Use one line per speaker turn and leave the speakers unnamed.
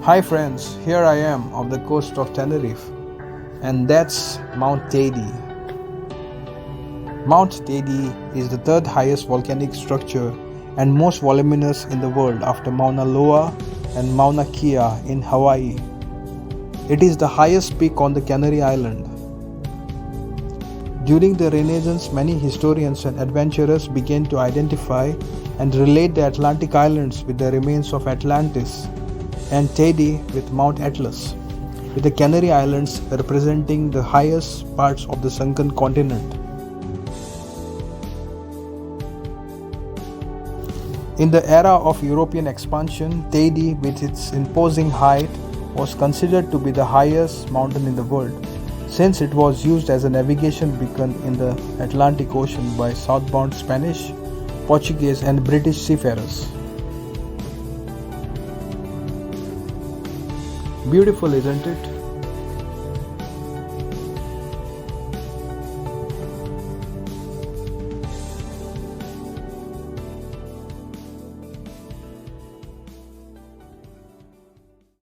Hi friends, here I am on the coast of Tenerife, and that's Mount Teide. Mount Teide is the third highest volcanic structure and most voluminous in the world after Mauna Loa and Mauna Kea in Hawaii. It is the highest peak on the Canary Islands. During the Renaissance, many historians and adventurers began to identify and relate the Atlantic Islands with the remains of Atlantis and Teide with Mount Atlas, with the Canary Islands representing the highest parts of the sunken continent. In the era of European expansion, Teide, with its imposing height, was considered to be the highest mountain in the world, since it was used as a navigation beacon in the Atlantic Ocean by southbound Spanish, Portuguese, and British seafarers. Beautiful, isn't it?